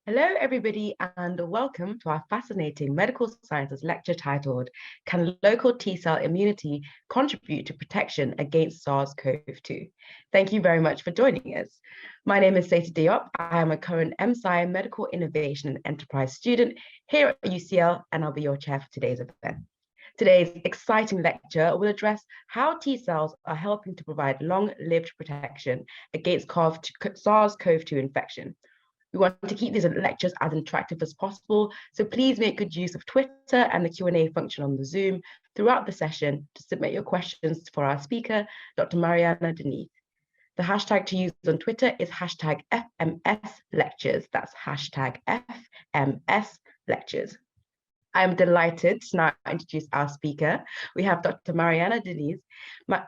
Hello, everybody, and welcome to our fascinating medical sciences lecture titled, Can Local T-Cell Immunity Contribute to Protection Against SARS-CoV-2? Thank you very much for joining us. My name is Seita Diop. I am a current MSci Medical Innovation and Enterprise student here at UCL, and I'll be your chair for today's event. Today's exciting lecture will address how T-cells are helping to provide long-lived protection against SARS-CoV-2 infection. We want to keep these lectures as interactive as possible, so please make good use of Twitter and the Q&A function on the Zoom throughout the session to submit your questions for our speaker, Dr. Mariana Denise. The hashtag to use on Twitter is hashtag FMSLectures. That's hashtag FMSLectures. I'm delighted to now introduce our speaker. We have Dr. Mariana Denise.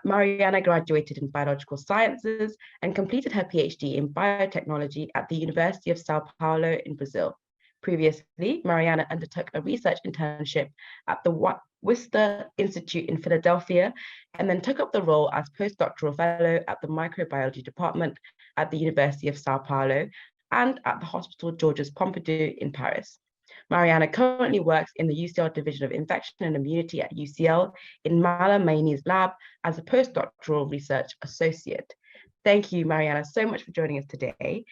Mariana graduated in biological sciences and completed her PhD in biotechnology at the University of Sao Paulo in Brazil. Previously, Mariana undertook a research internship at the Worcester Institute in Philadelphia, and then took up the role as postdoctoral fellow at the microbiology department at the University of Sao Paulo and at the Hospital Georges Pompidou in Paris. Mariana currently works in the UCL Division of Infection and Immunity at UCL in Mala Maini's lab as a postdoctoral research associate. Thank you, Mariana, so much for joining us today.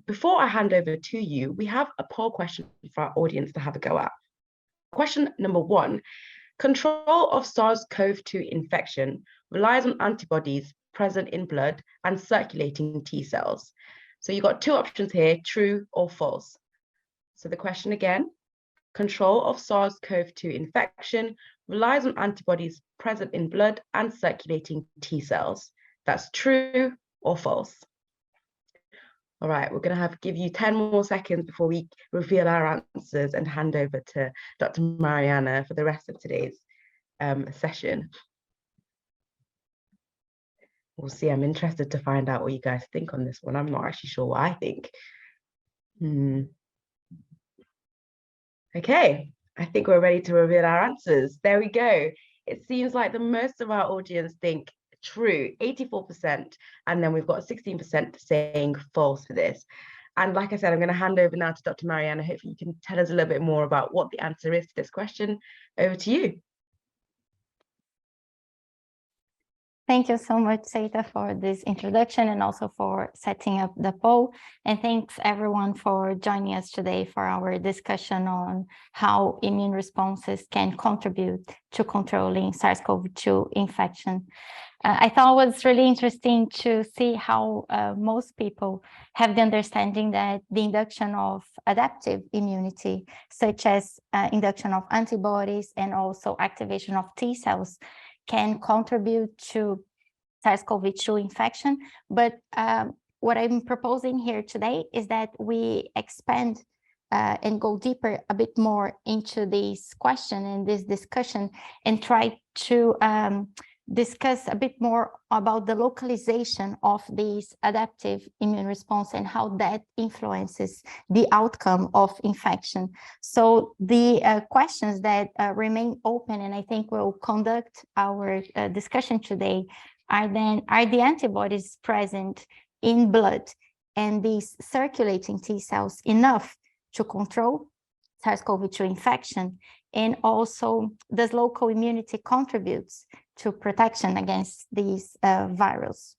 Before I hand over to you, we have a poll question for our audience to have a go at. Question number 1, control of SARS-CoV-2 infection relies on antibodies present in blood and circulating T cells. So you've got two options here, true or false. So the question again, control of SARS-CoV-2 infection relies on antibodies present in blood and circulating T cells. That's true or false? All right, we're going to give you 10 more seconds before we reveal our answers and hand over to Dr. Mariana for the rest of today's session. We'll see. I'm interested to find out what you guys think on this one. I'm not actually sure what I think. Okay, I think we're ready to reveal our answers. There we go. It seems like the most of our audience think true, 84%, and then we've got 16% saying false for this. And like I said, I'm going to hand over now to Dr. Mariana. Hopefully you can tell us a little bit more about what the answer is to this question. Over to you. Thank you so much, Seita, for this introduction and also for setting up the poll. And thanks everyone for joining us today for our discussion on how immune responses can contribute to controlling SARS-CoV-2 infection. I thought it was really interesting to see how most people have the understanding that the induction of adaptive immunity, such as induction of antibodies and also activation of T cells, can contribute to SARS-CoV-2 infection. But what I'm proposing here today is that we expand and go deeper a bit more into this question and this discussion and try to discuss a bit more about the localization of this adaptive immune response and how that influences the outcome of infection. So the questions that remain open, and I think we'll conduct our discussion today, are the antibodies present in blood and these circulating T cells enough to control SARS-CoV-2 infection? And also, does local immunity contributes to protection against these virus?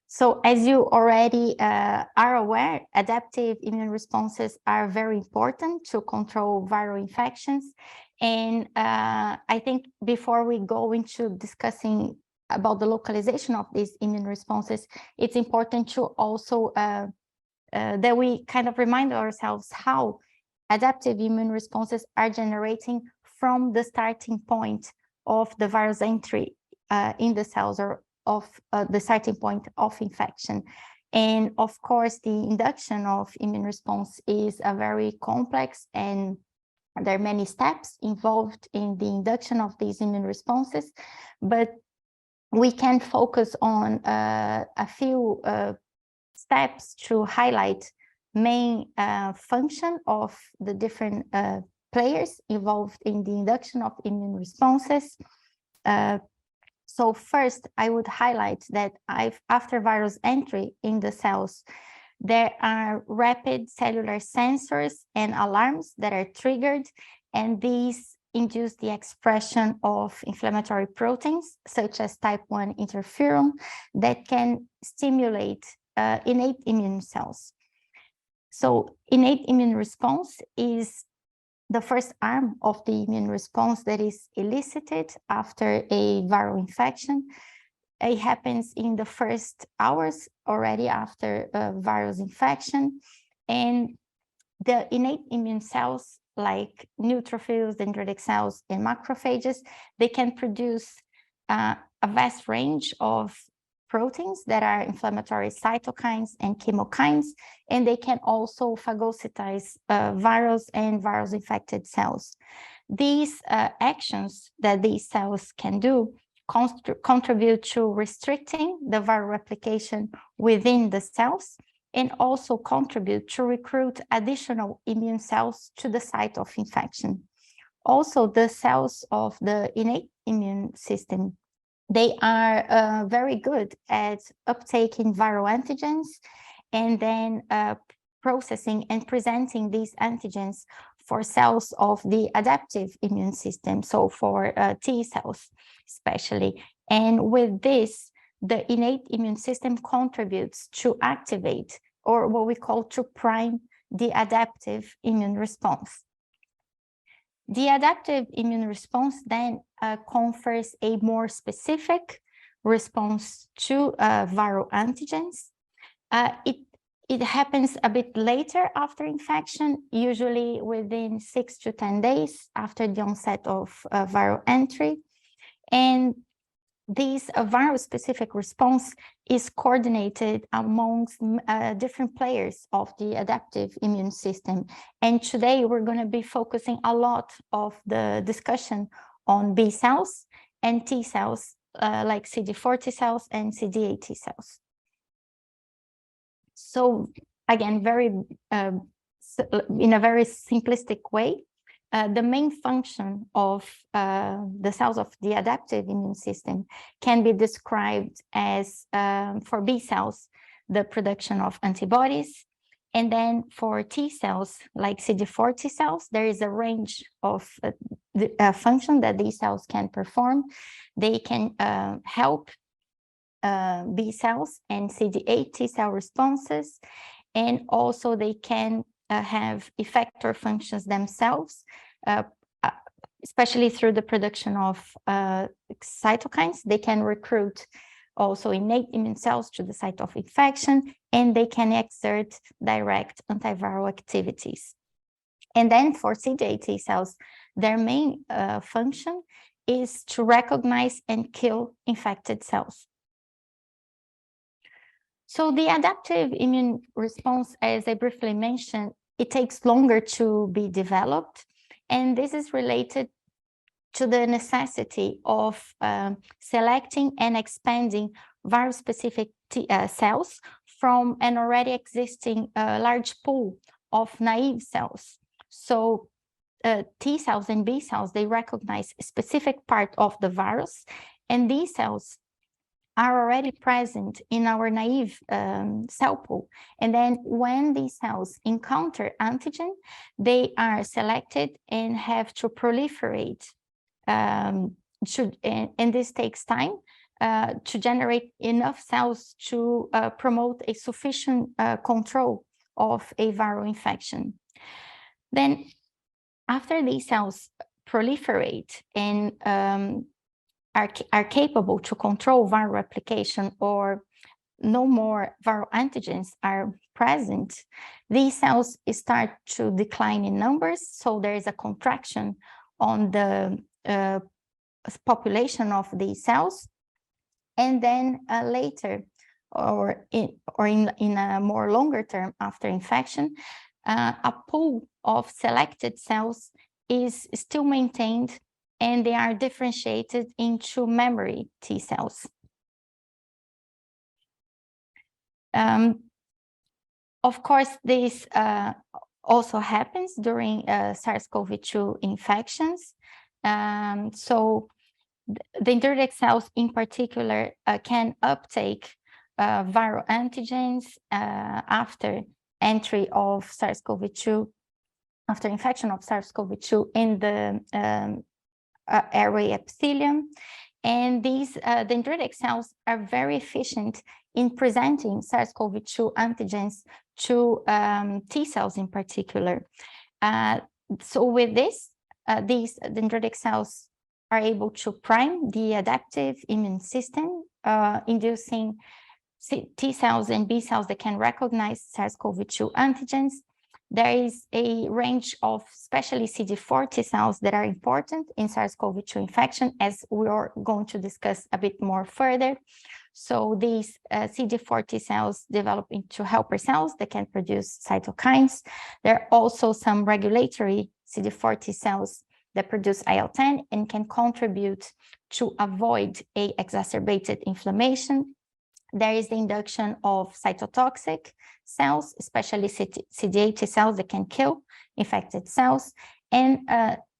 So as you already are aware, adaptive immune responses are very important to control viral infections. And I think before we go into discussing about the localization of these immune responses, it's important to also that we kind of remind ourselves how adaptive immune responses are generating from the starting point of the virus entry in the cells, or of the starting point of infection. And of course, the induction of immune response is a very complex, and there are many steps involved in the induction of these immune responses, but we can focus on a few steps to highlight main function of the different players involved in the induction of immune responses. So first, I would highlight that after virus entry in the cells, there are rapid cellular sensors and alarms that are triggered, and these induce the expression of inflammatory proteins, such as type 1 interferon, that can stimulate innate immune cells. So innate immune response is the first arm of the immune response that is elicited after a viral infection. It happens in the first hours already after a virus infection. And the innate immune cells, like neutrophils, dendritic cells, and macrophages, they can produce a vast range of proteins that are inflammatory cytokines and chemokines, and they can also phagocytize virus and virus-infected cells. These actions that these cells can do contribute to restricting the viral replication within the cells, and also contribute to recruit additional immune cells to the site of infection. Also, the cells of the innate immune system, they are very good at uptaking viral antigens and then processing and presenting these antigens for cells of the adaptive immune system, so for T cells especially. And with this, the innate immune system contributes to activate, or what we call to prime, the adaptive immune response. The adaptive immune response then confers a more specific response to viral antigens. It happens a bit later after infection, usually within 6 to 10 days after the onset of viral entry. And this viral-specific response is coordinated amongst different players of the adaptive immune system. And today we're going to be focusing a lot of the discussion on B cells and T cells, like CD4 T cells and CD8 T cells. So again, in a very simplistic way, the main function of the cells of the adaptive immune system can be described as, for B cells, the production of antibodies. And then for T cells, like CD4 T cells, there is a range of function that these cells can perform. They can help B cells and CD8 T cell responses, and also they can have effector functions themselves, especially through the production of cytokines. They can recruit also innate immune cells to the site of infection, and they can exert direct antiviral activities. And then for CD8 T cells, their main function is to recognize and kill infected cells. So the adaptive immune response, as I briefly mentioned, it takes longer to be developed. And this is related to the necessity of selecting and expanding virus-specific cells from an already existing large pool of naive cells. So T cells and B cells, they recognize a specific part of the virus, and these cells are already present in our naive cell pool. And then when these cells encounter antigen, they are selected and have to proliferate. And this takes time to generate enough cells to promote a sufficient control of a viral infection. Then after these cells proliferate and are capable to control viral replication, or no more viral antigens are present, these cells start to decline in numbers. So there is a contraction on the population of these cells. And then later, or in a more longer term after infection, a pool of selected cells is still maintained, and they are differentiated into memory T cells. Of course, this also happens during SARS-CoV-2 infections. So the dendritic cells in particular can uptake viral antigens after entry of SARS-CoV-2, after infection of SARS-CoV-2 in the airway epithelium. And these dendritic cells are very efficient in presenting SARS-CoV-2 antigens to T cells in particular. So with this, these dendritic cells are able to prime the adaptive immune system, inducing T cells and B cells that can recognize SARS-CoV-2 antigens. There is a range of especially CD4 T cells that are important in SARS-CoV-2 infection, as we are going to discuss a bit more further. So these CD4 T cells develop into helper cells that can produce cytokines. There are also some regulatory CD4 T cells that produce IL-10 and can contribute to avoid a exacerbated inflammation. There is the induction of cytotoxic cells, especially CD8 T cells that can kill infected cells, and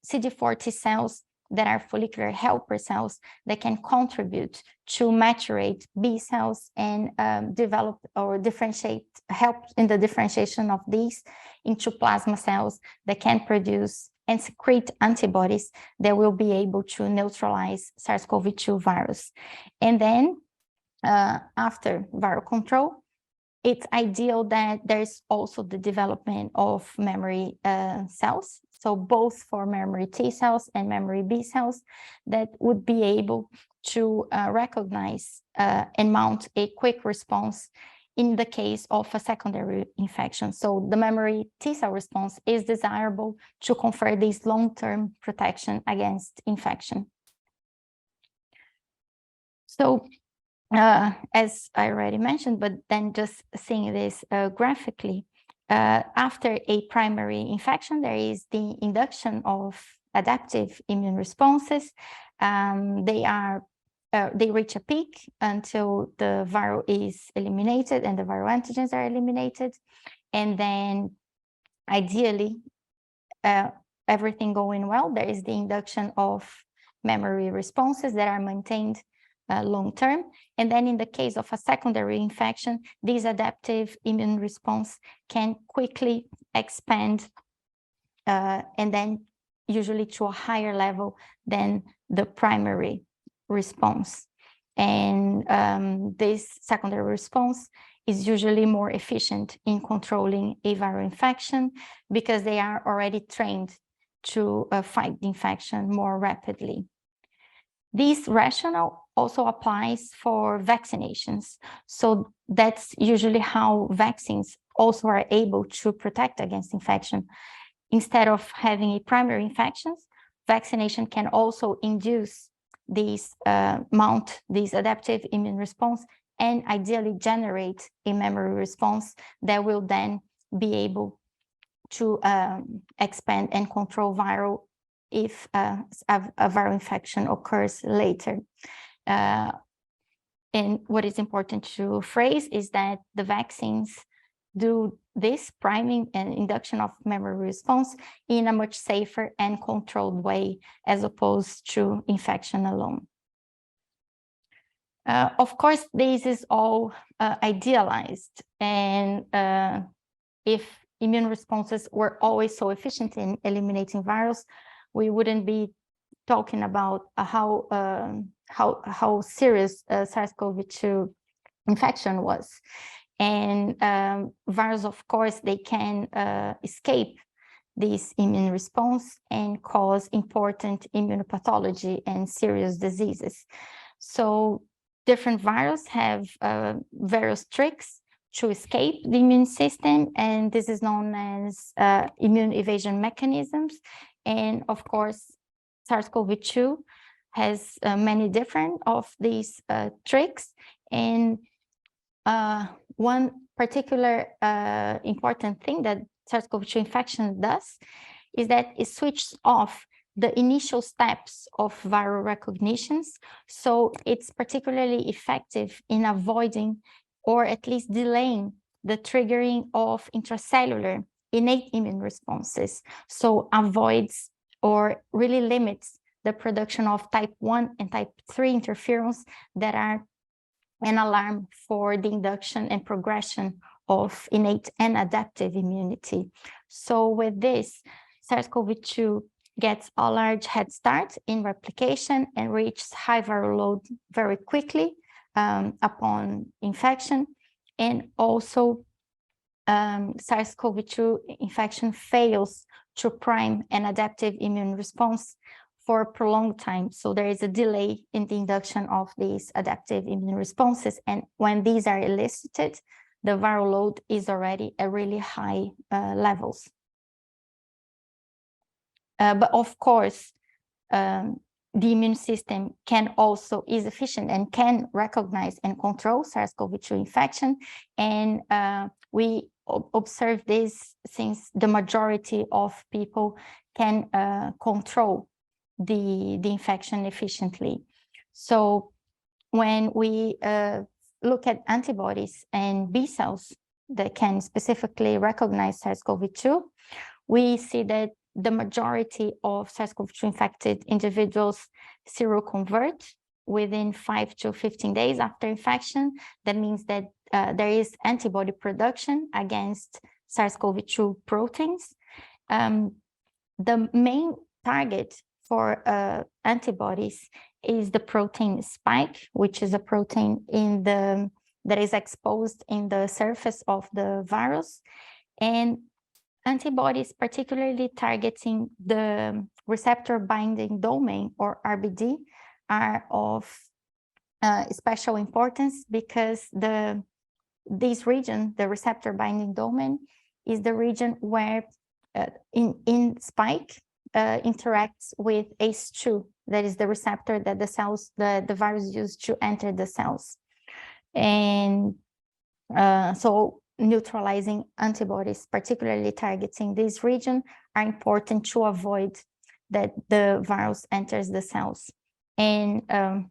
CD4 T cells that are follicular helper cells that can contribute to maturate B cells and develop or differentiate, help in the differentiation of these into plasma cells that can produce and secrete antibodies that will be able to neutralize SARS-CoV-2 virus. And then after viral control, it's ideal that there's also the development of memory cells. So both for memory T cells and memory B cells that would be able to recognize and mount a quick response in the case of a secondary infection. So the memory T cell response is desirable to confer this long-term protection against infection. So as I already mentioned, but then just seeing this graphically, after a primary infection, there is the induction of adaptive immune responses. They reach a peak until the viral is eliminated and the viral antigens are eliminated. And then ideally, everything going well, there is the induction of memory responses that are maintained long-term. And then in the case of a secondary infection, this adaptive immune response can quickly expand and then usually to a higher level than the primary response. And this secondary response is usually more efficient in controlling a viral infection because they are already trained to fight the infection more rapidly. This rationale also applies for vaccinations. So that's usually how vaccines also are able to protect against infection. Instead of having a primary infection, vaccination can also induce these mount these adaptive immune response and ideally generate a memory response that will then be able to expand and control viral if a viral infection occurs later. And what is important to phrase is that the vaccines do this priming and induction of memory response in a much safer and controlled way as opposed to infection alone. Of course, this is all idealized, and if immune responses were always so efficient in eliminating virus, we wouldn't be talking about how serious SARS-CoV-2 infection was. And viruses, of course, they can escape this immune response and cause important immunopathology and serious diseases. So different viruses have various tricks to escape the immune system, and this is known as immune evasion mechanisms. And of course, SARS-CoV-2 has many different of these tricks. And one particular important thing that SARS-CoV-2 infection does is that it switches off the initial steps of viral recognitions. So it's particularly effective in avoiding or at least delaying the triggering of intracellular innate immune responses. So avoids or really limits the production of type 1 and type 3 interferons that are an alarm for the induction and progression of innate and adaptive immunity. So with this, SARS-CoV-2 gets a large head start in replication and reaches high viral load very quickly upon infection. And also SARS-CoV-2 infection fails to prime an adaptive immune response for a prolonged time. So there is a delay in the induction of these adaptive immune responses. And when these are elicited, the viral load is already at really high levels. But of course, the immune system is efficient and can recognize and control SARS-CoV-2 infection. And we observe this since the majority of people can control the infection efficiently. So when we look at antibodies and B cells that can specifically recognize SARS-CoV-2, we see that the majority of SARS-CoV-2 infected individuals seroconvert within 5 to 15 days after infection. That means that there is antibody production against SARS-CoV-2 proteins. The main target for antibodies is the protein spike, which is a protein that is exposed in the surface of the virus. And antibodies, particularly targeting the receptor binding domain, or RBD, are of special importance because this region, the receptor binding domain, is the region where in spike interacts with ACE2, that is the receptor that the virus used to enter the cells. And so neutralizing antibodies, particularly targeting this region, are important to avoid that the virus enters the cells. And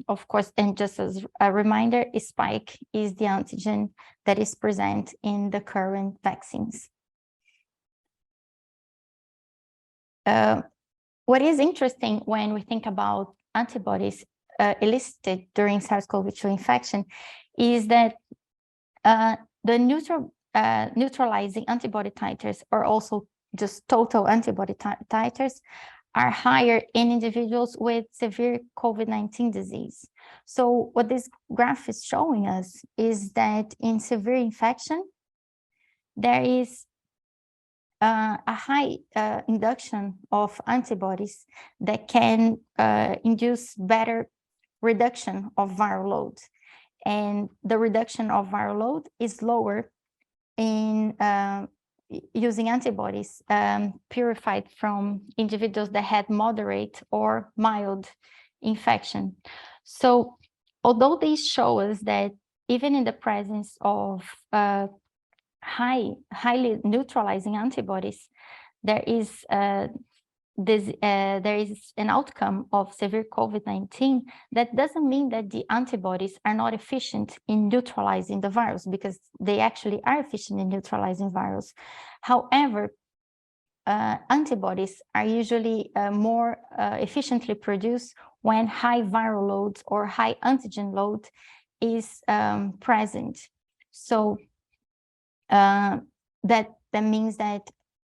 of course, and just as a reminder, spike is the antigen that is present in the current vaccines. What is interesting when we think about antibodies elicited during SARS-CoV-2 infection is that the neutralizing antibody titers, or also just total antibody titers, are higher in individuals with severe COVID-19 disease. So what this graph is showing us is that in severe infection, there is a high induction of antibodies that can induce better reduction of viral load. And the reduction of viral load is lower in using antibodies purified from individuals that had moderate or mild infection. So although these show us that even in the presence of highly neutralizing antibodies, there is an outcome of severe COVID-19, that doesn't mean that the antibodies are not efficient in neutralizing the virus, because they actually are efficient in neutralizing virus. However, antibodies are usually more efficiently produced when high viral loads or high antigen load is present. So that means that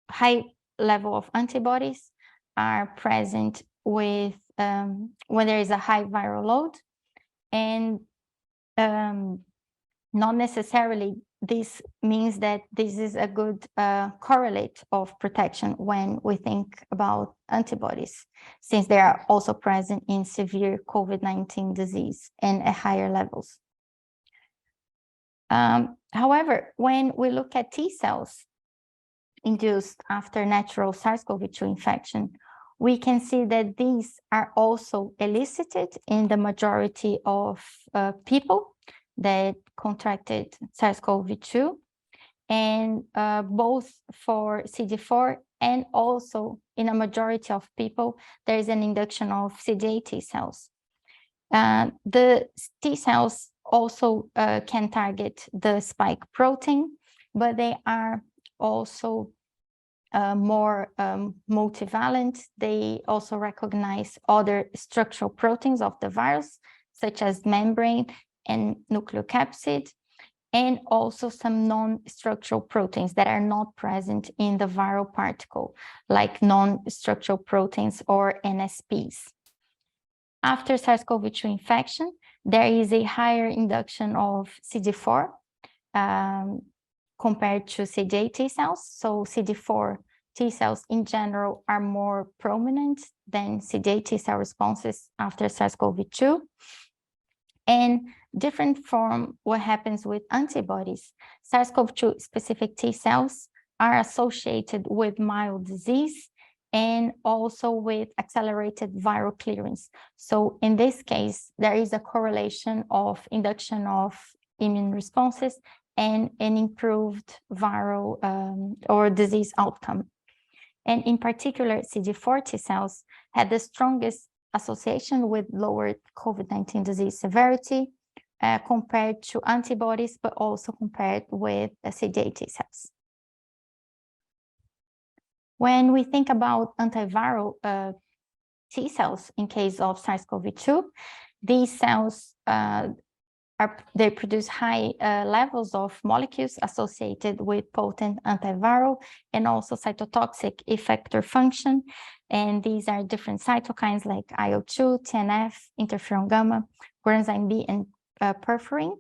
high level of antibodies are present with when there is a high viral load, and not necessarily this means that this is a good correlate of protection when we think about antibodies, since they are also present in severe COVID-19 disease and at higher levels. However, when we look at T cells induced after natural SARS-CoV-2 infection, we can see that these are also elicited in the majority of people that contracted SARS-CoV-2, and both for CD4 and also in a majority of people, there is an induction of CD8 T cells. The T cells also can target the spike protein, but they are also more multivalent. They also recognize other structural proteins of the virus, such as membrane and nucleocapsid, and also some non-structural proteins that are not present in the viral particle, like non-structural proteins or NSPs. After SARS-CoV-2 infection, there is a higher induction of CD4 compared to CD8 T cells. So CD4 T cells in general are more prominent than CD8 T cell responses after SARS-CoV-2. And different from what happens with antibodies, SARS-CoV-2 specific T cells are associated with mild disease and also with accelerated viral clearance. So in this case, there is a correlation of induction of immune responses and an improved viral or disease outcome. And in particular, CD4 T cells had the strongest association with lower COVID-19 disease severity compared to antibodies, but also compared with CD8 T cells. When we think about antiviral T cells in case of SARS-CoV-2, these cells they produce high levels of molecules associated with potent antiviral and also cytotoxic effector function. And these are different cytokines like IL-2, TNF, interferon gamma, coenzyme B, and perforin.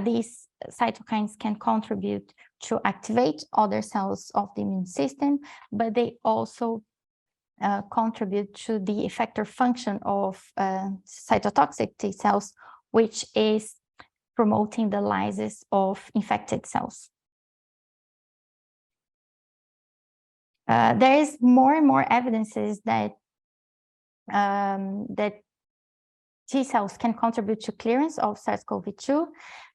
These cytokines can contribute to activate other cells of the immune system, but they also contribute to the effector function of cytotoxic T cells, which is promoting the lysis of infected cells. There is more and more evidences that that T cells can contribute to clearance of SARS-CoV-2.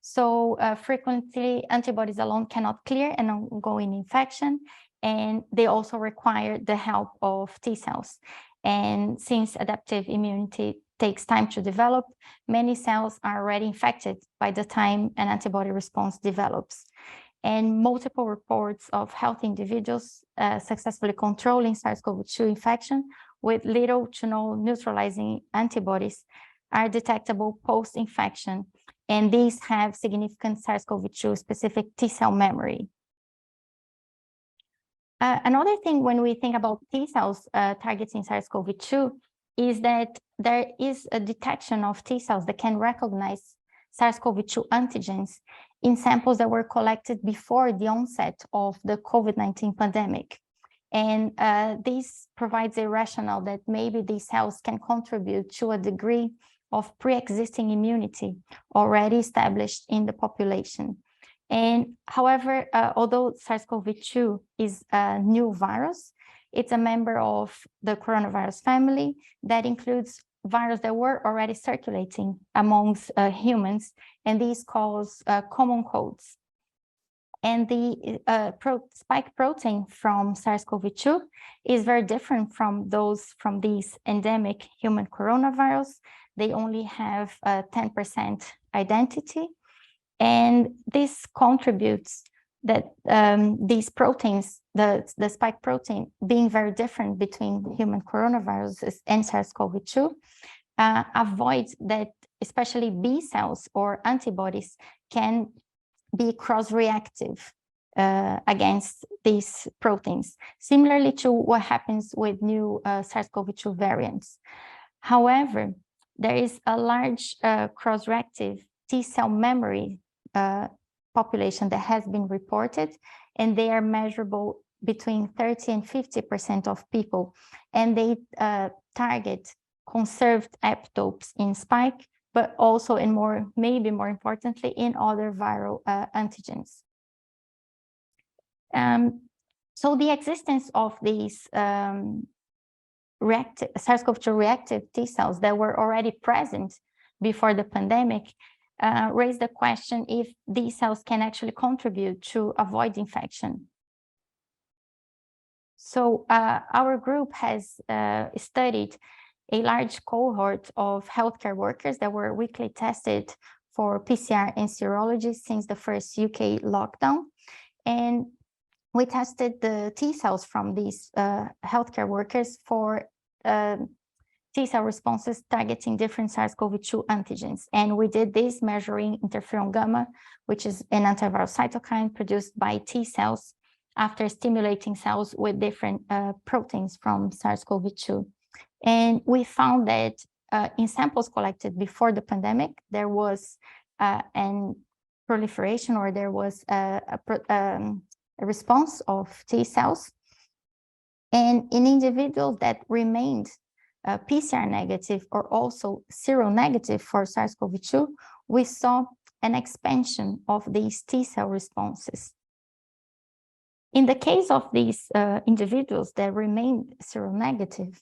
So frequently antibodies alone cannot clear an ongoing infection, and they also require the help of T cells. And since adaptive immunity takes time to develop, many cells are already infected by the time an antibody response develops. And multiple reports of healthy individuals successfully controlling SARS-CoV-2 infection with little to no neutralizing antibodies are detectable post-infection, and these have significant SARS-CoV-2 specific T cell memory. Another thing when we think about T cells targeting SARS-CoV-2 is that there is a detection of T cells that can recognize SARS-CoV-2 antigens in samples that were collected before the onset of the COVID-19 pandemic. And this provides a rationale that maybe these cells can contribute to a degree of pre-existing immunity already established in the population. And however, although SARS-CoV-2 is a new virus, it's a member of the coronavirus family that includes viruses that were already circulating amongst humans, and these cause common codes. And the spike protein from SARS-CoV-2 is very different from those from these endemic human coronavirus. They only have 10% identity. And this contributes that these proteins, the spike protein being very different between human coronaviruses and SARS-CoV-2, avoids that especially B cells or antibodies can be cross-reactive against these proteins, similarly to what happens with new SARS-CoV-2 variants. However, there is a large cross-reactive T cell memory population that has been reported, and they are measurable between 30 and 50% of people, and they target conserved epitopes in spike, but also in maybe more importantly, in other viral antigens. So the existence of these SARS-CoV-2 reactive T cells that were already present before the pandemic raised the question if these cells can actually contribute to avoid infection. So our group has studied a large cohort of healthcare workers that were weekly tested for PCR and serology since the first UK lockdown. And we tested the T cells from these healthcare workers for T-cell responses targeting different SARS-CoV-2 antigens. And we did this measuring interferon gamma, which is an antiviral cytokine produced by T-cells after stimulating cells with different proteins from SARS-CoV-2. And we found that in samples collected before the pandemic, there was an proliferation, or there was a response of T-cells. And in individuals that remained PCR negative or also seronegative for SARS-CoV-2, we saw an expansion of these T-cell responses. In the case of these individuals that remained seronegative,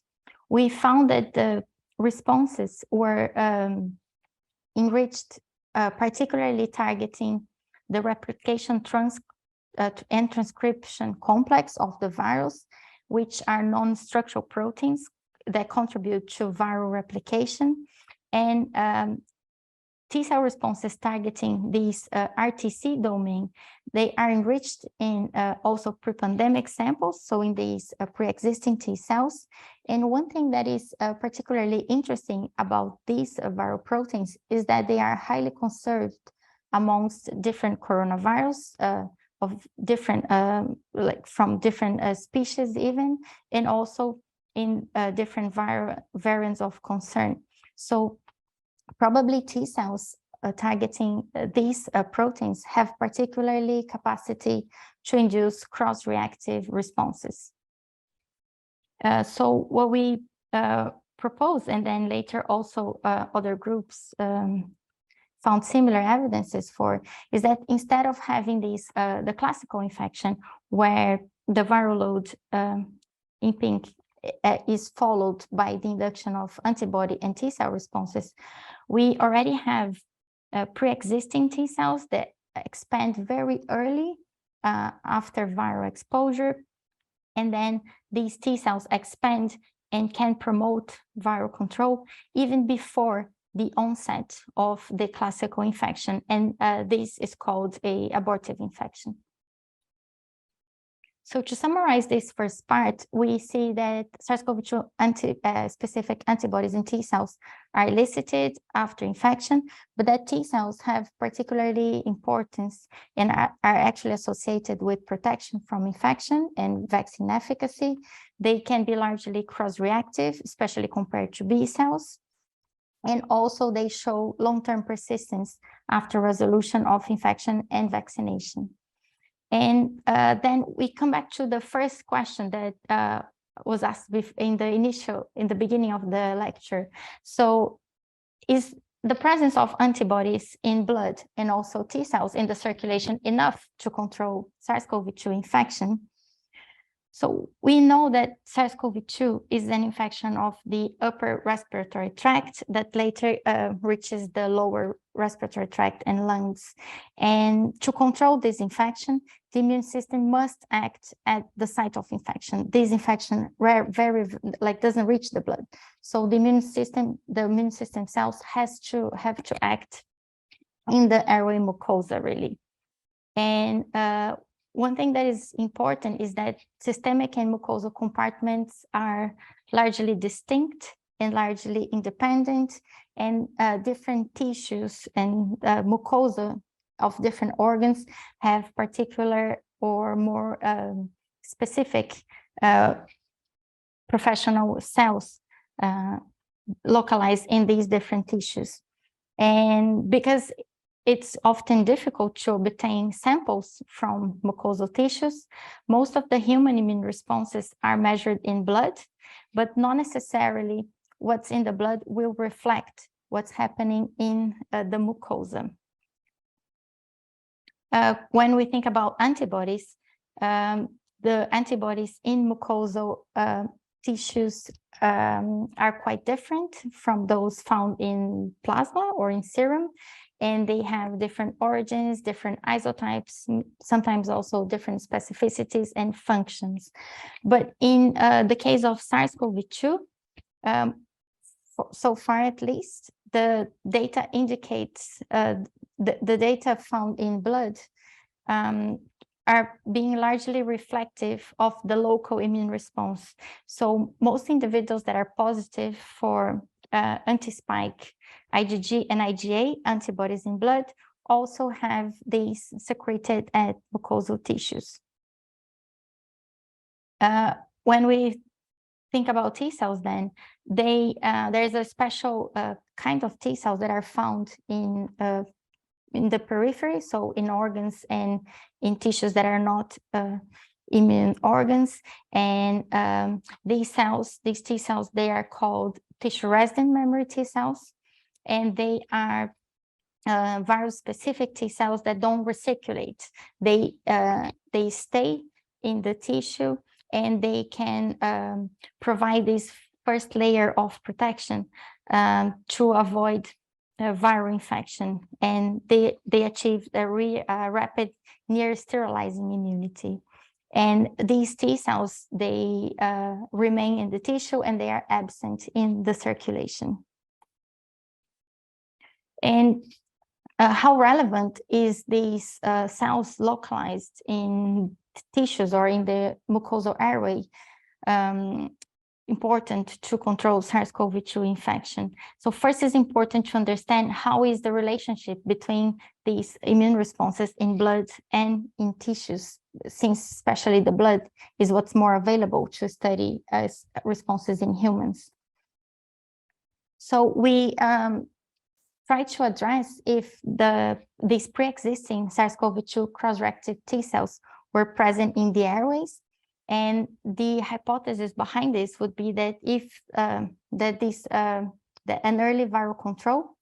we found that the responses were enriched, particularly targeting the replication and transcription complex of the virus, which are non-structural proteins that contribute to viral replication, and T-cell responses targeting these RTC domain, they are enriched in also pre-pandemic samples, so in these pre-existing T-cells. And one thing that is particularly interesting about these viral proteins is that they are highly conserved amongst different coronavirus of different, like from different species even, and also in different variants of concern. So probably T-cells targeting these proteins have particularly capacity to induce cross-reactive responses. So what we propose, and then later also other groups found similar evidences for, is that instead of having these, the classical infection where the viral load in pink is followed by the induction of antibody and T-cell responses, we already have pre-existing T-cells that expand very early after viral exposure, and then these T-cells expand and can promote viral control even before the onset of the classical infection, and this is called an abortive infection. So to summarize this first part, we see that SARS-CoV-2 specific antibodies in T-cells are elicited after infection, but that T-cells have particularly importance and are actually associated with protection from infection and vaccine efficacy. They can be largely cross-reactive, especially compared to B cells. And also they show long-term persistence after resolution of infection and vaccination. And then we come back to the first question that was asked in the beginning of the lecture. So is the presence of antibodies in blood and also T-cells in the circulation enough to control SARS-CoV-2 infection? So we know that SARS-CoV-2 is an infection of the upper respiratory tract that later reaches the lower respiratory tract and lungs. And to control this infection, the immune system must act at the site of infection. This infection doesn't reach the blood. So the immune system cells have to act in the airway mucosa, really. And one thing that is important is that systemic and mucosal compartments are largely distinct and largely independent, and different tissues and mucosa of different organs have particular or more specific professional cells localized in these different tissues. And because it's often difficult to obtain samples from mucosal tissues, most of the human immune responses are measured in blood, but not necessarily what's in the blood will reflect what's happening in the mucosa. When we think about antibodies, the antibodies in mucosal tissues are quite different from those found in plasma or in serum, and they have different origins, different isotypes, sometimes also different specificities and functions. But in the case of SARS-CoV-2, so far at least, the data indicates the data found in blood are are being largely reflective of the local immune response. So most individuals that are positive for anti-spike IgG and IgA antibodies in blood also have these secreted at mucosal tissues. When we think about T cells, then there's a special kind of T cells that are found in the periphery, so in organs and in tissues that are not immune organs. And these T cells, they are called tissue-resident memory T cells, and they are virus-specific T cells that don't recirculate. They stay in the tissue, and they can provide this first layer of protection to avoid viral infection, and they achieve a rapid near sterilizing immunity. And these T cells, they remain in the tissue and they are absent in the circulation. And how relevant is these cells localized in tissues or in the mucosal airway important to control SARS-CoV-2 infection? So first, it's important to understand how is the relationship between these immune responses in blood and in tissues, since especially the blood is what's more available to study as responses in humans. So we try to address if these pre-existing SARS-CoV-2 cross-reactive T cells were present in the airways. And the hypothesis behind this would be that if an early viral control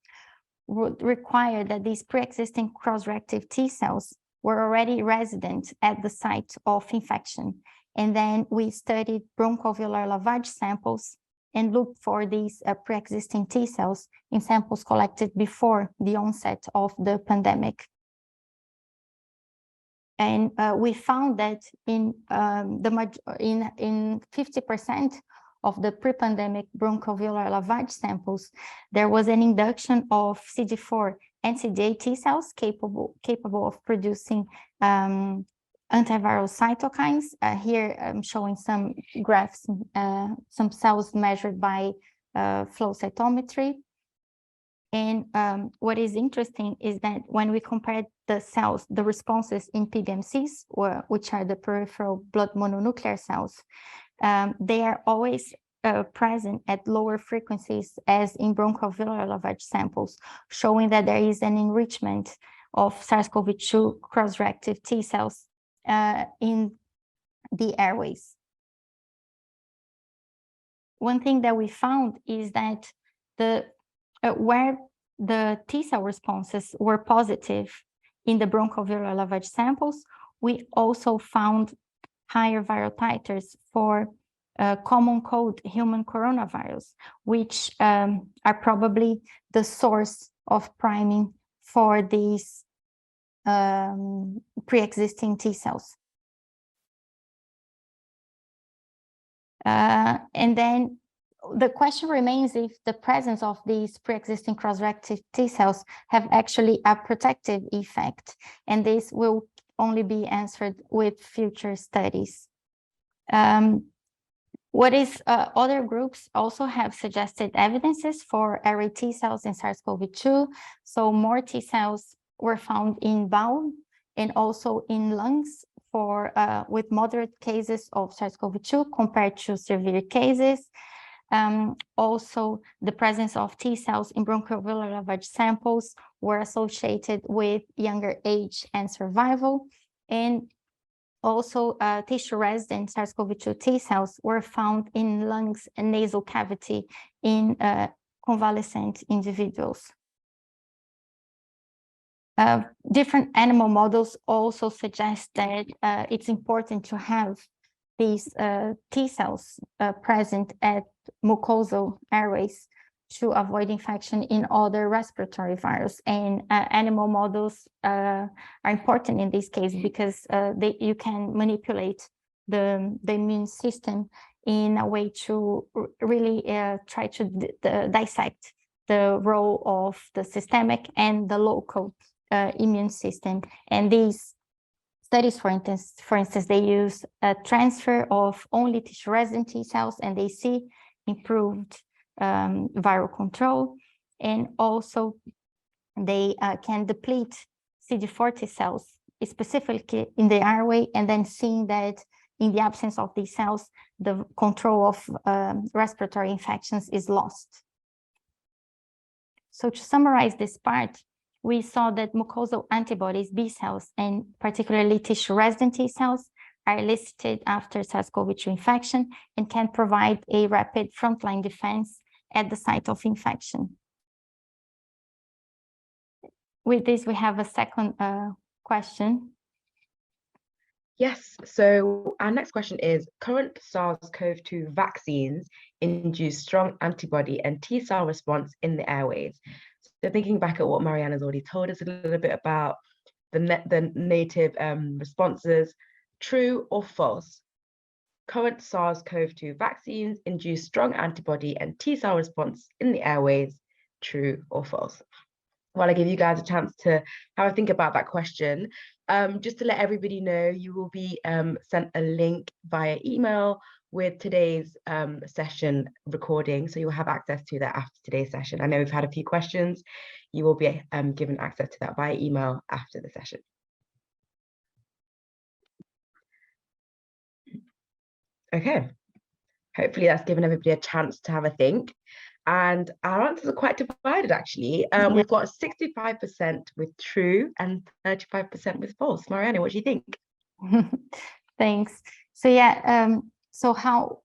would require that these pre-existing cross-reactive T cells were already resident at the site of infection. And then we studied bronchoalveolar lavage samples and looked for these pre-existing T cells in samples collected before the onset of the pandemic. And we found that in 50% of the pre-pandemic bronchoalveolar lavage samples, there was an induction of CD4 and CD8 T cells capable of producing antiviral cytokines. Here I'm showing some graphs, some cells measured by flow cytometry. And what is interesting is that when we compare the cells, the responses in PBMCs, which are the peripheral blood mononuclear cells, they are always present at lower frequencies as in bronchoalveolar lavage samples, showing that there is an enrichment of SARS-CoV-2 cross-reactive T cells in the airways. One thing that we found is that where the T cell responses were positive in the bronchoalveolar lavage samples, we also found higher viral titers for common cold human coronavirus, which are probably the source of priming for these pre-existing T cells. And then the question remains if the presence of these pre-existing cross-reactive T cells have actually a protective effect, and this will only be answered with future studies. Other groups also have suggested evidences for array T cells in SARS-CoV-2. So more T cells were found in bowel and also in lungs with moderate cases of SARS-CoV-2 compared to severe cases. Also, the presence of T cells in bronchoalveolar lavage samples were associated with younger age and survival. And also, tissue-resident SARS-CoV-2 T cells were found in lungs and nasal cavity in convalescent individuals. Different animal models also suggest that it's important to have these T cells present at mucosal airways to avoid infection in other respiratory viruses. And animal models are important in this case because you can manipulate the immune system in a way to really try to dissect the role of the systemic and the local immune system. And these studies, for instance, they use a transfer of only tissue-resident T cells, and they see improved viral control. And also, they can deplete CD4 cells, specifically in the airway, and then seeing that in the absence of these cells, the control of respiratory infections is lost. So to summarize this part, we saw that mucosal antibodies, B cells, and particularly tissue-resident T cells, are elicited after SARS-CoV-2 infection and can provide a rapid frontline defense at the site of infection. With this, we have a second question. Yes, so our next question is, current SARS-CoV-2 vaccines induce strong antibody and T cell response in the airways. So thinking back at what Mariana's already told us a little bit about the native responses, true or false? Current SARS-CoV-2 vaccines induce strong antibody and T cell response in the airways, true or false? While I give you guys a chance to have a think about that question, just to let everybody know, you will be sent a link via email with today's session recording, so you'll have access to that after today's session. I know we've had a few questions. You will be given access to that via email after the session. Okay, hopefully that's given everybody a chance to have a think. And our answers are quite divided, actually. We've got 65% with true and 35% with false. Mariana, what do you think? Thanks. So yeah, so how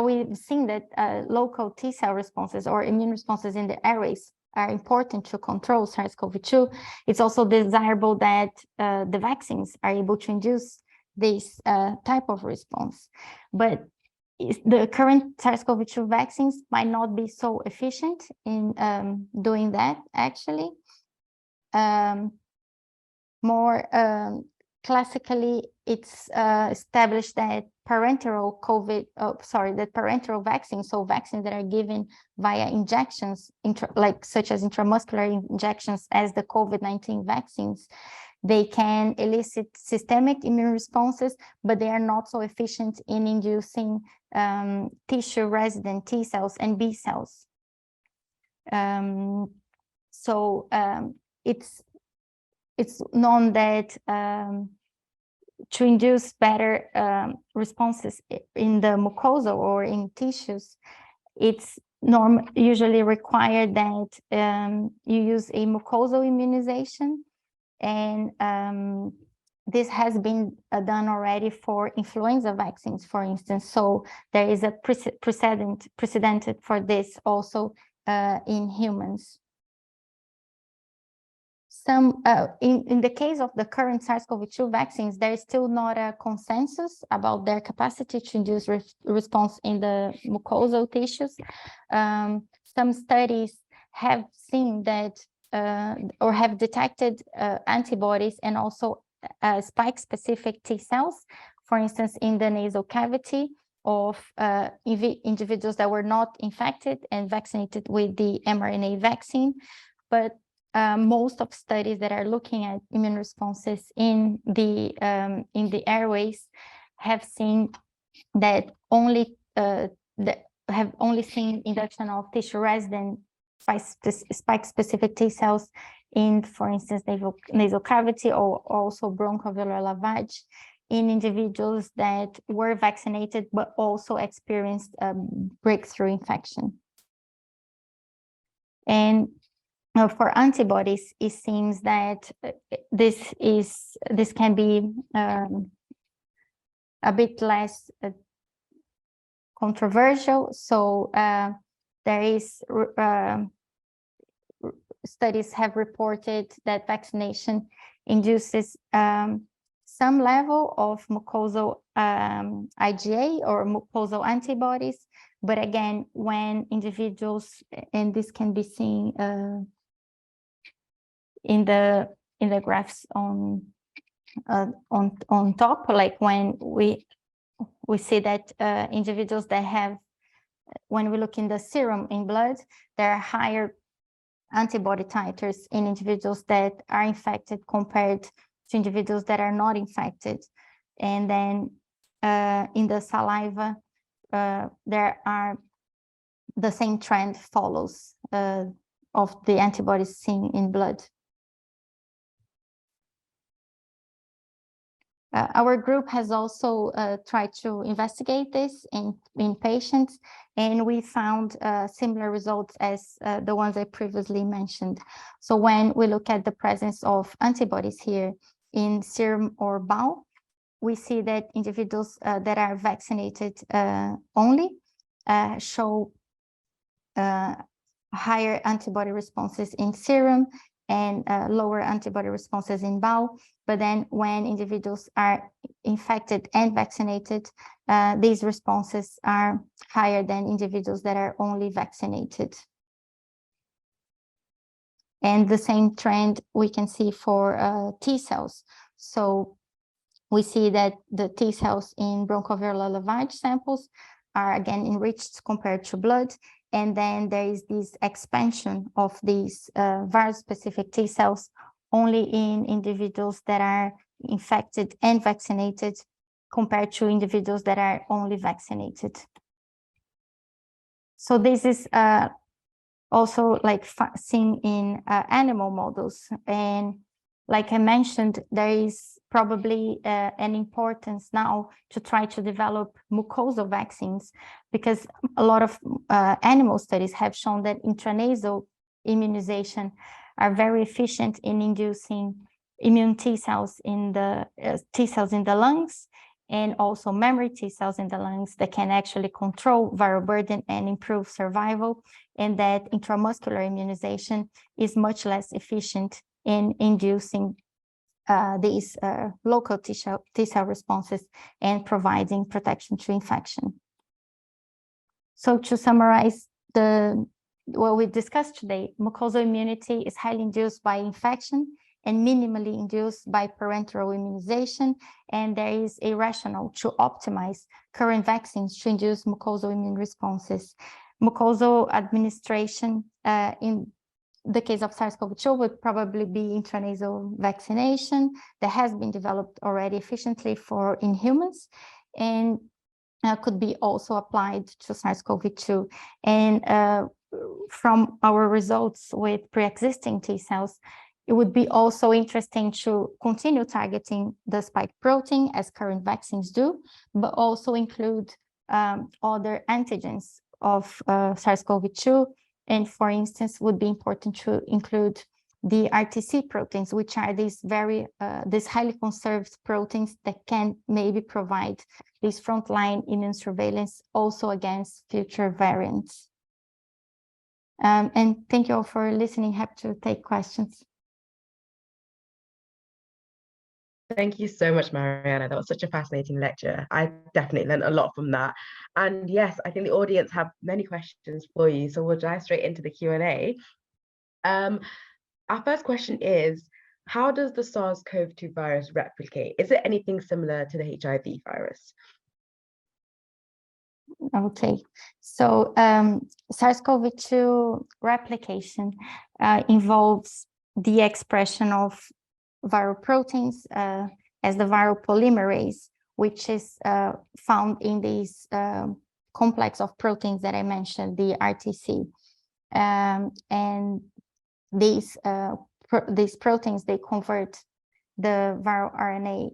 we've seen that local T cell responses or immune responses in the airways are important to control SARS-CoV-2. It's also desirable that the vaccines are able to induce this type of response. But the current SARS-CoV-2 vaccines might not be so efficient in doing that, actually. More classically, it's established that parenteral vaccines, so vaccines that are given via injections, such as intramuscular injections as the COVID-19 vaccines, they can elicit systemic immune responses, but they are not so efficient in inducing tissue-resident T cells and B cells. It's known that to induce better responses in the mucosa or in tissues, it's usually required that you use a mucosal immunization. And this has been done already for influenza vaccines, for instance. So there is a precedent for this also in humans. In the case of the current SARS-CoV-2 vaccines, there is still not a consensus about their capacity to induce response in the mucosal tissues. Some studies have seen that or have detected antibodies and also spike-specific T cells, for instance, in the nasal cavity of individuals that were not infected and vaccinated with the mRNA vaccine. But most of studies that are looking at immune responses in the airways have seen that have only seen induction of tissue-resident spike-specific T cells in, for instance, nasal cavity or also bronchoalveolar lavage in individuals that were vaccinated but also experienced a breakthrough infection. And for antibodies, it seems that this can be a bit less controversial. So there is studies have reported that vaccination induces some level of mucosal IgA or mucosal antibodies, but again, when individuals, and this can be seen in the graphs on top, like when we see that individuals that have, when we look in the serum in blood, there are higher antibody titers in individuals that are infected compared to individuals that are not infected. And then in the saliva, the same trend follows of the antibodies seen in blood. Our group has also tried to investigate this in patients, and we found similar results as the ones I previously mentioned. So when we look at the presence of antibodies here in serum or bowel, we see that individuals that are vaccinated only show higher antibody responses in serum and lower antibody responses in bowel. But then when individuals are infected and vaccinated, these responses are higher than individuals that are only vaccinated. And the same trend we can see for T cells. So we see that the T cells in bronchoalveolar lavage samples are again enriched compared to blood. And then there is this expansion of these virus-specific T cells only in individuals that are infected and vaccinated compared to individuals that are only vaccinated. So this is also like seen in animal models. And like I mentioned, there is probably an importance now to try to develop mucosal vaccines, because a lot of animal studies have shown that intranasal immunization are very efficient in inducing immune T cells in the lungs, and also memory T cells in the lungs that can actually control viral burden and improve survival, and that intramuscular immunization is much less efficient in inducing these local T cell responses and providing protection to infection. So to summarize what we discussed today, mucosal immunity is highly induced by infection and minimally induced by parenteral immunization, and there is a rationale to optimize current vaccines to induce mucosal immune responses. Mucosal administration in the case of SARS-CoV-2 would probably be intranasal vaccination that has been developed already efficiently in humans, and could be also applied to SARS-CoV-2. And from our results with pre-existing T cells, it would be also interesting to continue targeting the spike protein as current vaccines do, but also include other antigens of SARS-CoV-2. And for instance, would be important to include the RTC proteins, which are these highly conserved proteins that can maybe provide this frontline immune surveillance also against future variants. And thank you all for listening. Happy to take questions. Thank you so much, Mariana. That was such a fascinating lecture. I definitely learned a lot from that. And yes, I think the audience have many questions for you, so we'll dive straight into the Q&A. Our first question is, how does the SARS-CoV-2 virus replicate? Is it anything similar to the HIV virus? Okay, so SARS-CoV-2 replication involves the expression of viral proteins as the viral polymerase, which is found in this complex of proteins that I mentioned, the RTC. And these proteins, they convert the viral RNA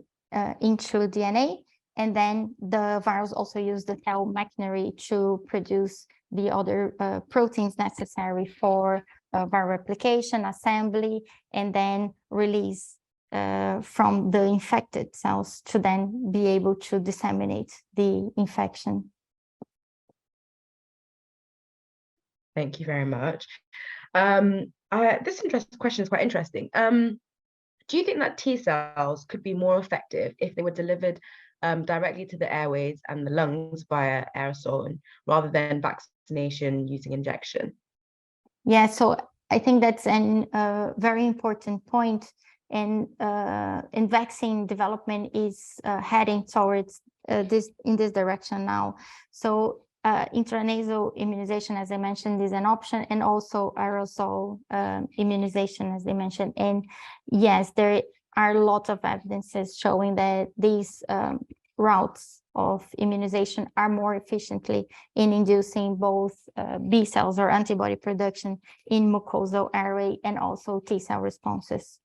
into DNA, and then the virus also use the cell machinery to produce the other proteins necessary for viral replication, assembly, and then release from the infected cells to then be able to disseminate the infection. Thank you very much. This question is quite interesting. Do you think that T cells could be more effective if they were delivered directly to the airways and the lungs via aerosol rather than vaccination using injection? Yeah, so I think that's a very important point. And vaccine development is heading towards in this direction now. So intranasal immunization, as I mentioned, is an option, and also aerosol immunization, as I mentioned. And yes, there are a lot of evidences showing that these routes of immunization are more efficiently in inducing both B cells or antibody production in mucosal airway and also T cell responses.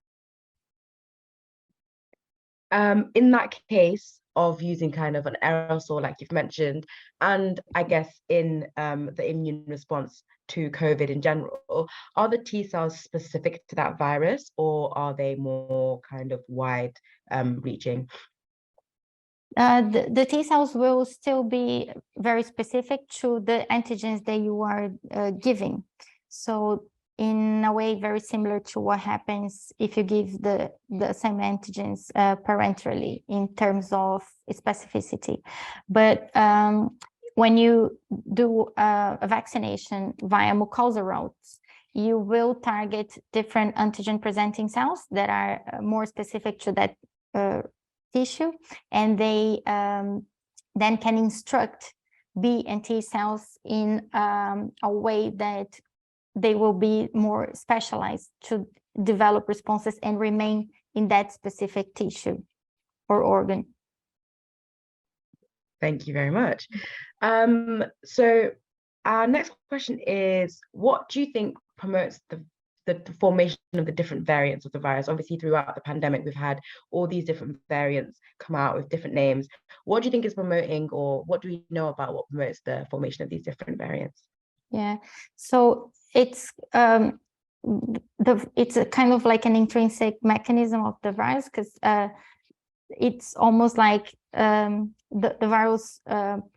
In that case of using kind of an aerosol, like you've mentioned, and I guess in the immune response to COVID in general, are the T cells specific to that virus, or are they more kind of wide reaching? The T cells will still be very specific to the antigens that you are giving. So in a way, very similar to what happens if you give the same antigens parenterally in terms of specificity. But when you do a vaccination via mucosal routes, you will target different antigen presenting cells that are more specific to that tissue, and they then can instruct B and T cells in a way that they will be more specialized to develop responses and remain in that specific tissue or organ. Thank you very much. So our next question is, what do you think promotes the formation of the different variants of the virus? Obviously, throughout the pandemic, we've had all these different variants come out with different names. What do you think is promoting, or what do we know about what promotes the formation of these different variants? Yeah, so it's it's a kind of like an intrinsic mechanism of the virus, because it's almost like the virus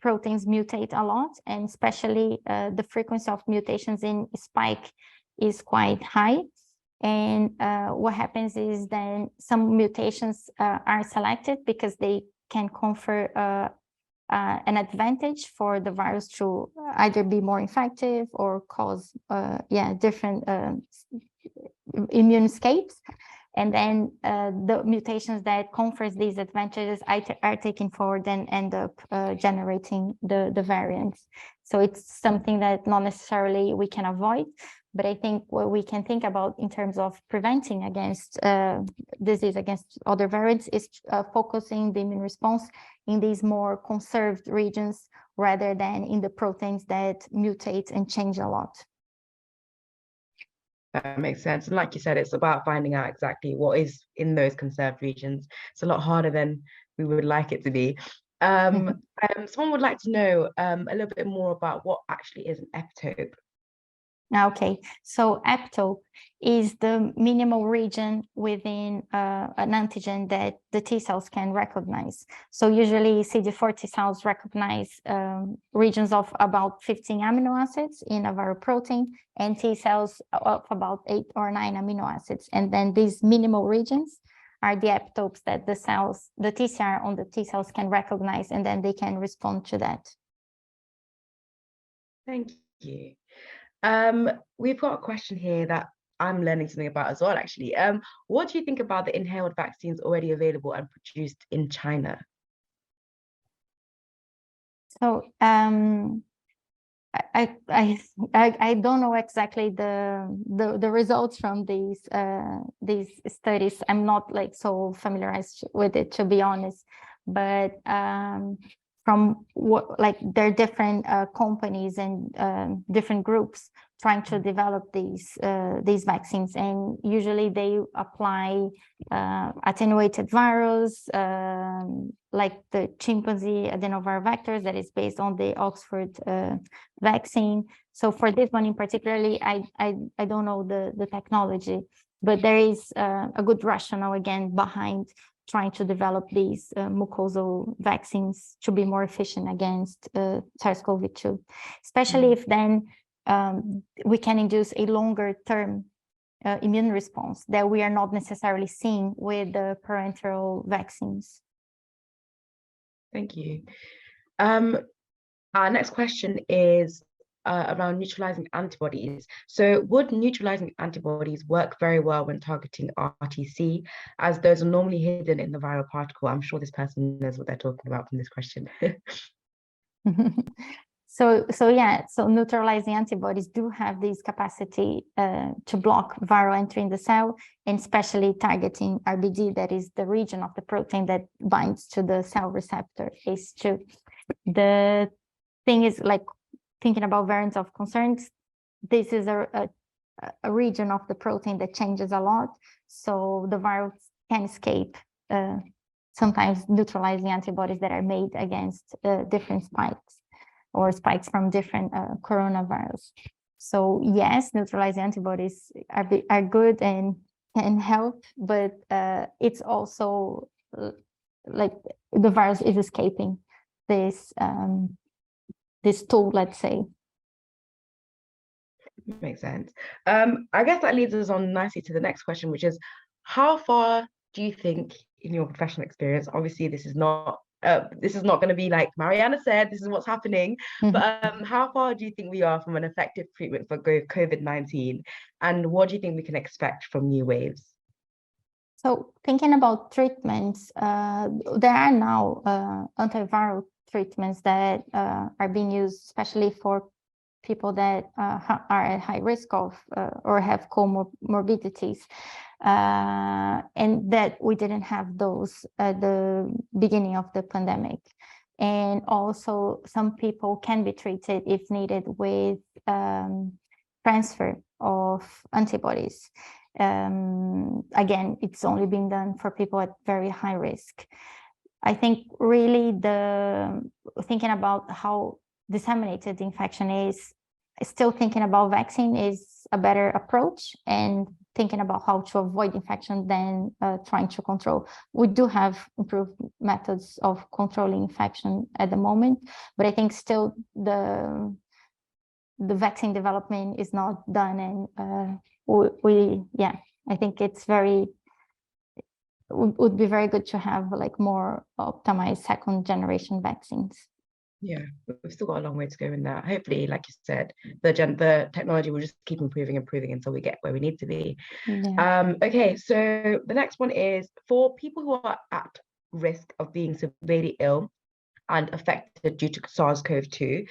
proteins mutate a lot, and especially the frequency of mutations in spike is quite high. And what happens is then some mutations are selected because they can confer an advantage for the virus to either be more effective or cause different immune escapes. And then the mutations that confers these advantages are taken forward and end up generating the variants. So it's something that not necessarily we can avoid, but I think what we can think about in terms of preventing against disease, against other variants, is focusing the immune response in these more conserved regions rather than in the proteins that mutate and change a lot. That makes sense. And like you said, it's about finding out exactly what is in those conserved regions. It's a lot harder than we would like it to be. Someone would like to know a little bit more about what actually is an epitope. Okay, so epitope is the minimal region within an antigen that the T cells can recognize. So usually CD4 T cells recognize regions of about 15 amino acids in a viral protein, and T cells of about 8 or 9 amino acids. And then these minimal regions are the epitopes that the TCR on the T cells can recognize, and then they can respond to that. Thank you. We've got a question here that I'm learning something about as well, actually. What do you think about the inhaled vaccines already available and produced in China? So I don't know exactly the results from these studies. I'm not like so familiarized with it, to be honest. But from what, like, there are different companies and different groups trying to develop these vaccines, and usually they apply attenuated virus, like the chimpanzee adenovirus vectors that is based on the Oxford vaccine. So for this one in particularly, I don't know the technology, but there is a good rationale again behind trying to develop these mucosal vaccines to be more efficient against SARS-CoV-2, especially if then we can induce a longer term immune response that we are not necessarily seeing with the parenteral vaccines. Thank you. Our next question is around neutralizing antibodies. So would neutralizing antibodies work very well when targeting RTC, as those are normally hidden in the viral particle? I'm sure this person knows what they're talking about from this question. So neutralizing antibodies do have this capacity to block viral entry in the cell, and especially targeting RBD, that is the region of the protein that binds to the cell receptor ACE2. The thing is, like, thinking about variants of concerns, this is a region of the protein that changes a lot, so the virus can escape sometimes neutralizing antibodies that are made against different spikes or spikes from different coronavirus. So yes, neutralizing antibodies are good and can help, but it's also like the virus is escaping this this tool, let's say. Makes sense. I guess that leads us on nicely to the next question, which is, how far do you think, in your professional experience, obviously this is not going to be like Mariana said, this is what's happening, but how far do you think we are from an effective treatment for COVID-19, and what do you think we can expect from new waves? So thinking about treatments, there are now antiviral treatments that are being used, especially for people that are at high risk of or have comorbidities, and that we didn't have those at the beginning of the pandemic. And also some people can be treated if needed with transfer of antibodies. Again, it's only being done for people at very high risk. I think really thinking about how disseminated the infection is, still thinking about vaccine is a better approach, and thinking about how to avoid infection than trying to control. We do have improved methods of controlling infection at the moment, but I think still the vaccine development is not done, and I think it's would be very good to have like more optimized second generation vaccines. Yeah, we've still got a long way to go in that. Hopefully, like you said, the technology will just keep improving until we get where we need to be. Yeah. Okay, so the next one is, for people who are at risk of being severely ill and affected due to SARS-CoV-2,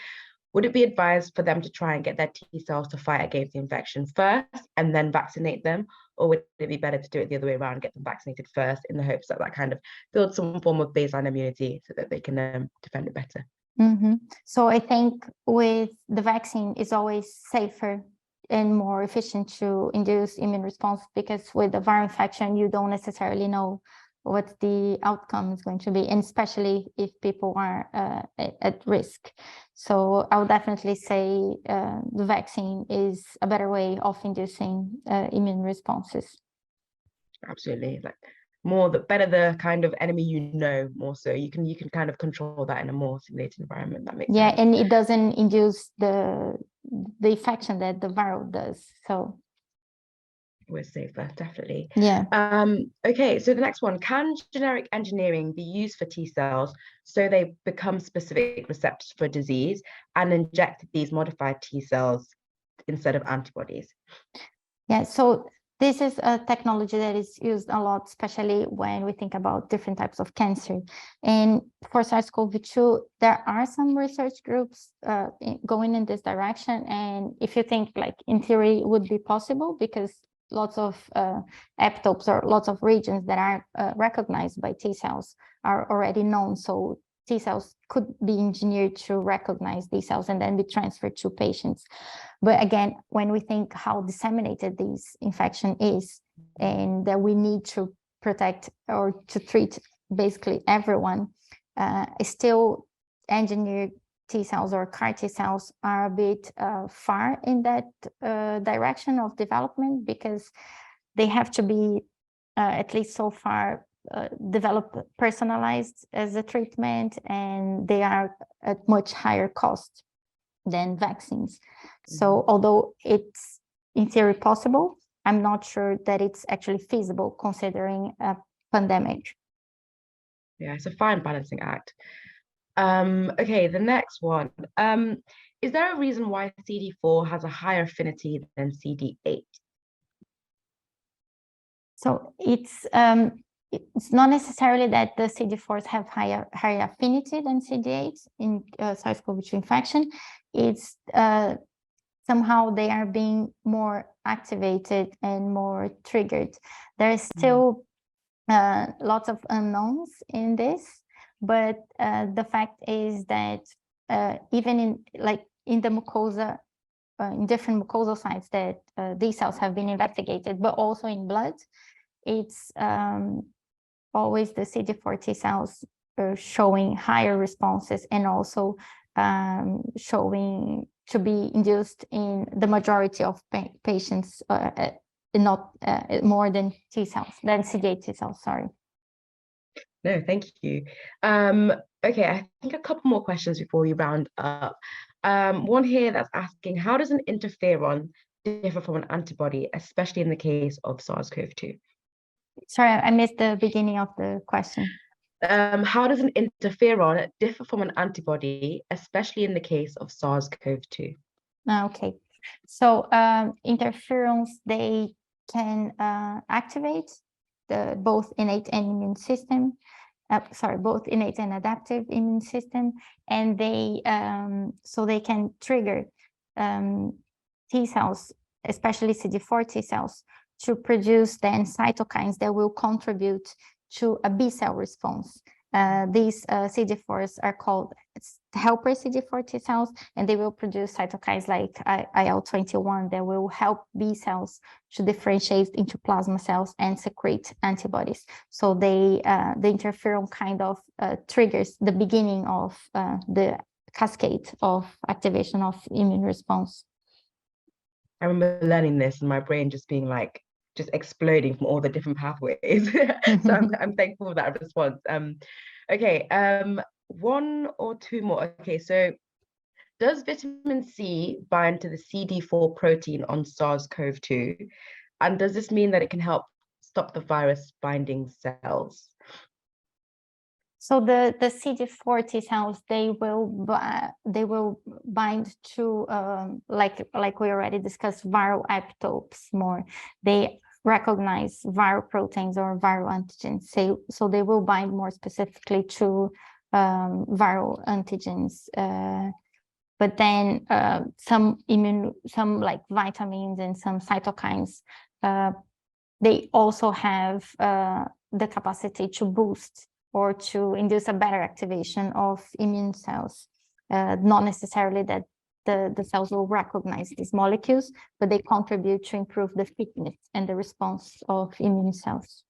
would it be advised for them to try and get their T cells to fight against the infection first and then vaccinate them? Or would it be better to do it the other way around, get them vaccinated first, in the hopes that kind of builds some form of baseline immunity so that they can defend it better? So I think with the vaccine, it's always safer and more efficient to induce immune response, because with the viral infection, you don't necessarily know what the outcome is going to be, and especially if people are at risk. So I would definitely say the vaccine is a better way of inducing immune responses. Absolutely. Better the kind of enemy, more so you can kind of control that in a more simulated environment. That makes sense. And it doesn't induce the infection that the viral does, so we're safer, definitely. Yeah. Okay, so the next one, can genetic engineering be used for T cells so they become specific receptors for disease and inject these modified T cells instead of antibodies? Yeah, so this is a technology that is used a lot, especially when we think about different types of cancer. And for SARS-CoV-2, there are some research groups going in this direction. And if you think, like, in theory, it would be possible, because lots of epitopes or lots of regions that are recognized by T cells are already known. So T cells could be engineered to recognize these cells and then be transferred to patients. But again, when we think how disseminated this infection is, and that we need to protect or to treat basically everyone, still engineered T cells or CAR T cells are a bit far in that direction of development, because they have to be, at least so far, developed personalized as a treatment, and they are at much higher cost than vaccines. So although it's in theory possible, I'm not sure that it's actually feasible considering a pandemic. Yeah, it's a fine balancing act. Okay, the next one. Is there a reason why CD4 has a higher affinity than CD8? So it's it's not necessarily that the CD4s have higher affinity than CD8 in SARS-CoV-2 infection. It's somehow they are being more activated and more triggered. There's still lots of unknowns in this, but the fact is that even in the mucosa, in different mucosal sites that these cells have been investigated, but also in blood, it's always the CD4 T cells showing higher responses and also showing to be induced in the majority of patients, not more than T cells, than CD8 T cells, sorry. No, thank you. Okay, I think a couple more questions before we round up. One here that's asking, how does an interferon differ from an antibody, especially in the case of SARS-CoV-2? Sorry, I missed the beginning of the question. How does an interferon differ from an antibody, especially in the case of SARS-CoV-2? Okay, so interferons, they can activate both innate and immune system, both innate and adaptive immune system, and they so they can trigger T cells, especially CD4 T cells, to produce then cytokines that will contribute to a B cell response. These CD4s are called helper CD4 T cells, and they will produce cytokines like IL-21 that will help B cells to differentiate into plasma cells and secrete antibodies. So the interferon kind of triggers the beginning of the cascade of activation of immune response. I remember learning this and my brain just being like, just exploding from all the different pathways. So I'm thankful for that response. Okay, one or two more. Okay, so does vitamin C bind to the CD4 protein on SARS-CoV-2? And does this mean that it can help stop the virus binding cells? So the CD4 T cells, they will bind to like we already discussed, viral epitopes more. They recognize viral proteins or viral antigens. So they will bind more specifically to viral antigens. But then some like vitamins and some cytokines, they also have the capacity to boost or to induce a better activation of immune cells. Not necessarily that the cells will recognize these molecules, but they contribute to improve the fitness and the response of immune cells.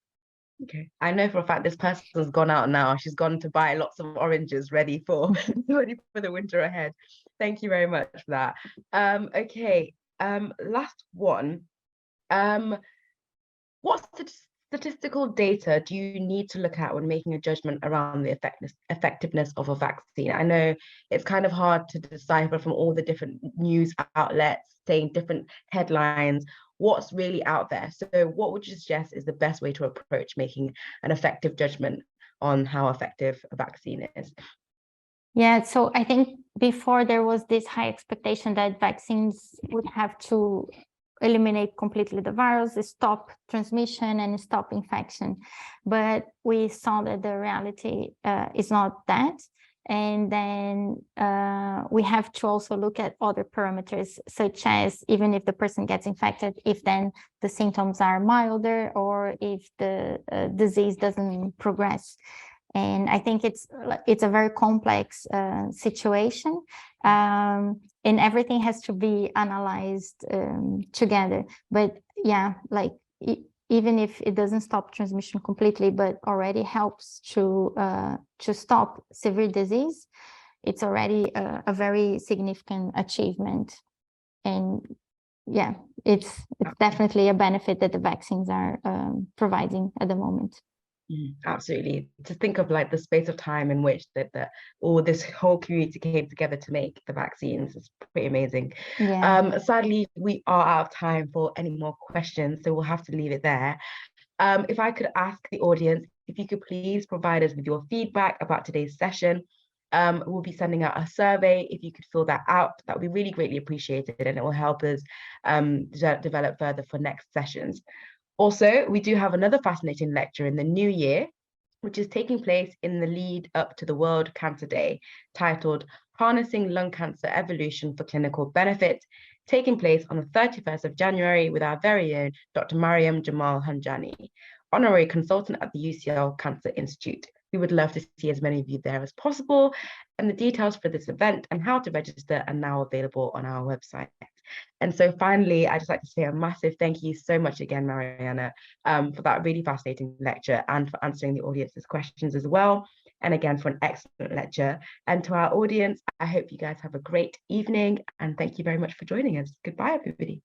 Okay, I know for a fact this person's gone out now. She's gone to buy lots of oranges ready for the winter ahead. Thank you very much for that. Okay, last one. What statistical data do you need to look at when making a judgment around the effectiveness of a vaccine? I know it's kind of hard to decipher from all the different news outlets saying different headlines what's really out there. So what would you suggest is the best way to approach making an effective judgment on how effective a vaccine is? Yeah, so I think before there was this high expectation that vaccines would have to eliminate completely the virus, stop transmission and stop infection. But we saw that the reality is not that. And then we have to also look at other parameters, such as even if the person gets infected, if then the symptoms are milder or if the disease doesn't progress. And I think it's a very complex situation, and everything has to be analyzed together. But yeah, like even if it doesn't stop transmission completely, but already helps to stop severe disease, it's already a very significant achievement. And yeah, it's definitely a benefit that the vaccines are providing at the moment. Absolutely. To think of like the space of time in which all this whole community came together to make the vaccines is pretty amazing. Yeah. Sadly, we are out of time for any more questions, so we'll have to leave it there. If I could ask the audience, if you could please provide us with your feedback about today's session. We'll be sending out a survey. If you could fill that out, that would be really greatly appreciated, and it will help us develop further for next sessions. Also, we do have another fascinating lecture in the new year, which is taking place in the lead up to the World Cancer Day, titled Harnessing Lung Cancer Evolution for Clinical Benefit, taking place on the 31st of January with our very own Dr. Mariam Jamal Hanjani, honorary consultant at the UCL Cancer Institute. We would love to see as many of you there as possible, and the details for this event and how to register are now available on our website. And so finally, I'd just like to say a massive thank you so much again, Mariana, for that really fascinating lecture and for answering the audience's questions as well. And again, for an excellent lecture. And to our audience, I hope you guys have a great evening. And thank you very much for joining us. Goodbye, everybody.